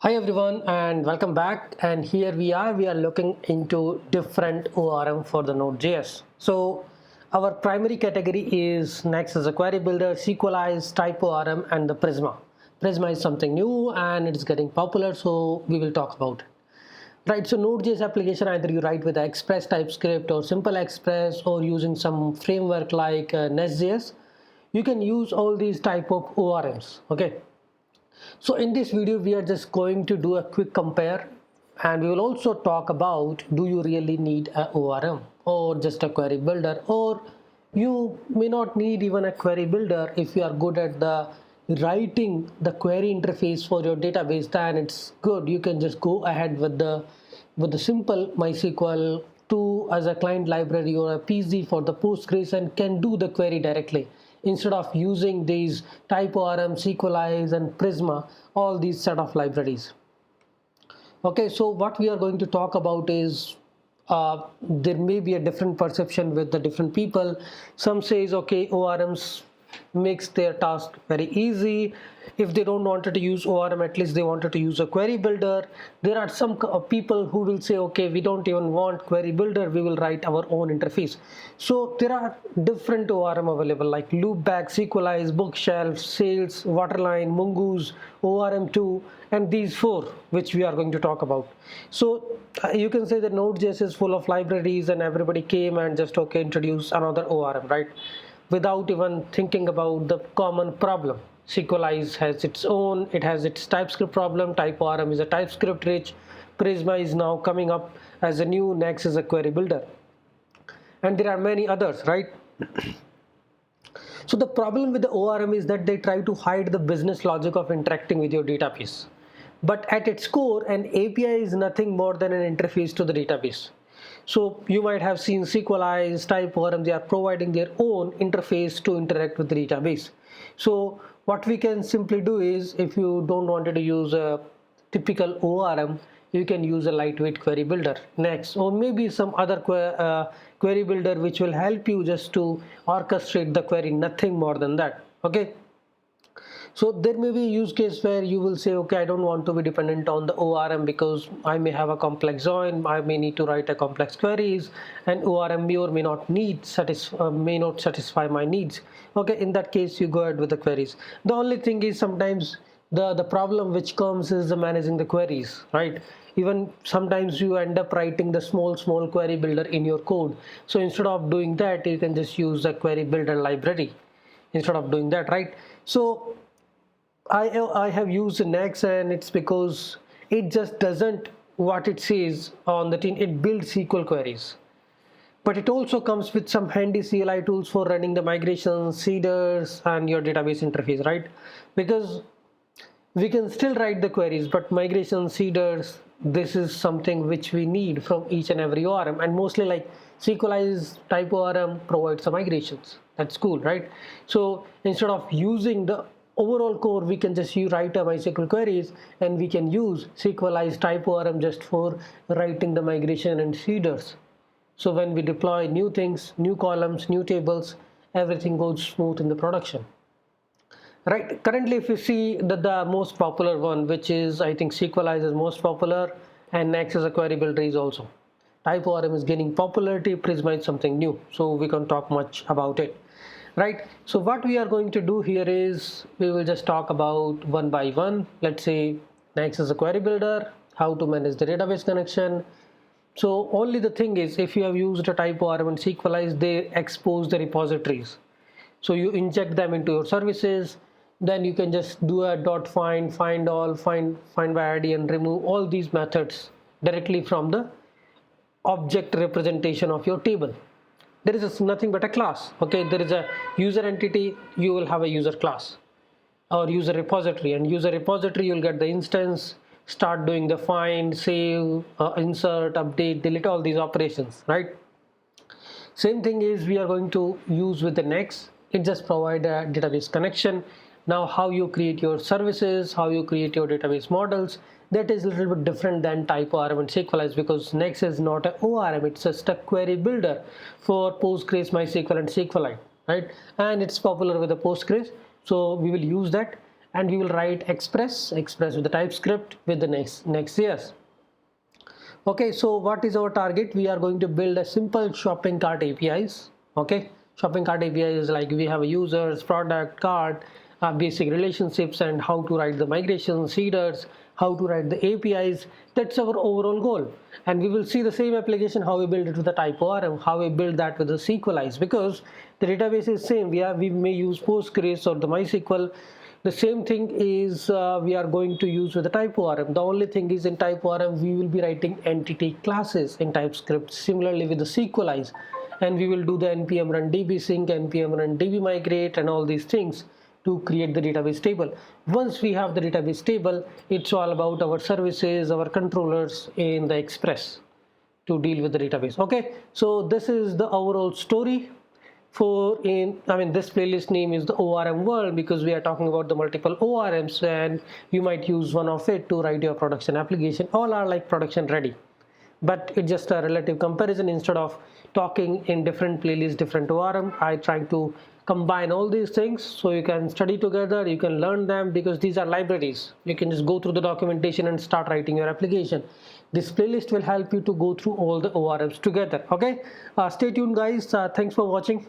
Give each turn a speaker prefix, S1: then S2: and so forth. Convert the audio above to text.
S1: Hi everyone and welcome back, and here we are looking into different ORM for the Node.js. So our primary category is Knex as a query builder, Sequelize, TypeORM and the Prisma. Prisma is something new and it's getting popular, so we will talk about it. Right, so Node.js application, either you write with Express TypeScript or Simple Express or using some framework like Nest.js, you can use all these type of ORMs, okay? So in this video, we are just going to do a quick compare, and we will also talk about, do you really need a ORM or just a query builder, or you may not need even a query builder. If you are good at the writing the query interface for your database, then it's good. You can just go ahead with the simple MySQL 2 as a client library or a PZ for the Postgres and can do the query directly, instead of using these TypeORM, Sequelize and Prisma, all these set of libraries. Okay, so what we are going to talk about is there may be a different perception with the different people. Some says, okay, ORMs makes their task very easy. If they don't wanted to use ORM, at least they wanted to use a query builder. There are some people who will say, okay, we don't even want query builder, we will write our own interface. So there are different ORM available like Loopback, Sequelize, Bookshelf, Sales, Waterline, Mongoose, ORM2, and these four which we are going to talk about. So you can say that Node.js is full of libraries and everybody came and just okay, introduce another ORM, right? Without even thinking about the common problem. Sequelize has its own, it has its TypeScript problem, TypeORM is a TypeScript rich, Prisma is now coming up as a new, Knex is a query builder. And there are many others, right? So the problem with the ORM is that they try to hide the business logic of interacting with your database. But at its core, an API is nothing more than an interface to the database. So you might have seen Sequelize, TypeORM, they are providing their own interface to interact with the database. So what we can simply do is, if you don't want to use a typical ORM, you can use a lightweight query builder, Knex, or maybe some other query builder which will help you just to orchestrate the query, nothing more than that, okay? So there may be a use case where you will say, okay, I don't want to be dependent on the ORM because I may have a complex join, I may need to write a complex queries, and ORM may or may not satisfy my needs. Okay, in that case, you go ahead with the queries. The only thing is sometimes the problem which comes is the managing the queries, right? Even sometimes you end up writing the small query builder in your code. So instead of doing that, you can just use a query builder library instead of doing that, right? So I have used Knex, and it's because it just doesn't what it says on the tin. It builds SQL queries, but it also comes with some handy CLI tools for running the migrations, seeders, and your database interface, right? Because we can still write the queries, but migration, seeders, this is something which we need from each and every ORM, and mostly like Sequelize, TypeORM provides some migrations. That's cool, right? So instead of using the overall core, we can just write a MySQL queries, and we can use Sequelize, TypeORM just for writing the migration and seeders. So when we deploy new things, new columns, new tables, everything goes smooth in the production. Right, currently if you see that the most popular one, which is, I think Sequelize is most popular, and Knex as a query builder is also. TypeORM is gaining popularity, Prisma is something new, so we can't talk much about it. Right, so what we are going to do here is, we will just talk about one by one. Let's say Knex is a query builder, how to manage the database connection. So only the thing is, if you have used a TypeORM and Sequelize, they expose the repositories. So you inject them into your services, then you can just do a find all, find by ID, and remove all these methods directly from the object representation of your table. There is nothing but a class, okay? There is a user entity, you will have a user class or user repository, and user repository, you'll get the instance, start doing the find, save, insert, update, delete, all these operations, right? Same thing is we are going to use with the Knex. It just provide a database connection. Now how you create your services, how you create your database models, that is a little bit different than TypeORM and Sequelize, because Knex is not an ORM, it's just a query builder for Postgres, MySQL and Sequelize, right? And it's popular with the Postgres, so we will use that. and we will write express with the TypeScript with the Next.js. Okay, so what is our target? We are going to build a simple shopping cart APIs. Okay, shopping cart API is like we have a users, product, cart, basic relationships, and how to write the migrations, headers, how to write the APIs. That's our overall goal. And we will see the same application, how we build it with the TypeORM, how we build that with the Sequelize, because the database is same. We may use Postgres or the MySQL. The same thing is we are going to use with the TypeORM. The only thing is in TypeORM we will be writing entity classes in TypeScript, similarly with the Sequelize, and we will do the npm run dbsync, npm run dbmigrate, and all these things to create the database table. Once we have the database table, it's all about our services, our controllers in the Express to deal with the database. Okay, so this is the overall story. This playlist name is the ORM world because we are talking about the multiple ORMs, and you might use one of it to write your production application. All are like production ready, but it's just a relative comparison. Instead of talking in different playlists, different ORM, I try to combine all these things so you can study together, you can learn them, because these are libraries. You can just go through the documentation and start writing your application. This playlist will help you to go through all the ORMs together. Okay, stay tuned guys. Thanks for watching.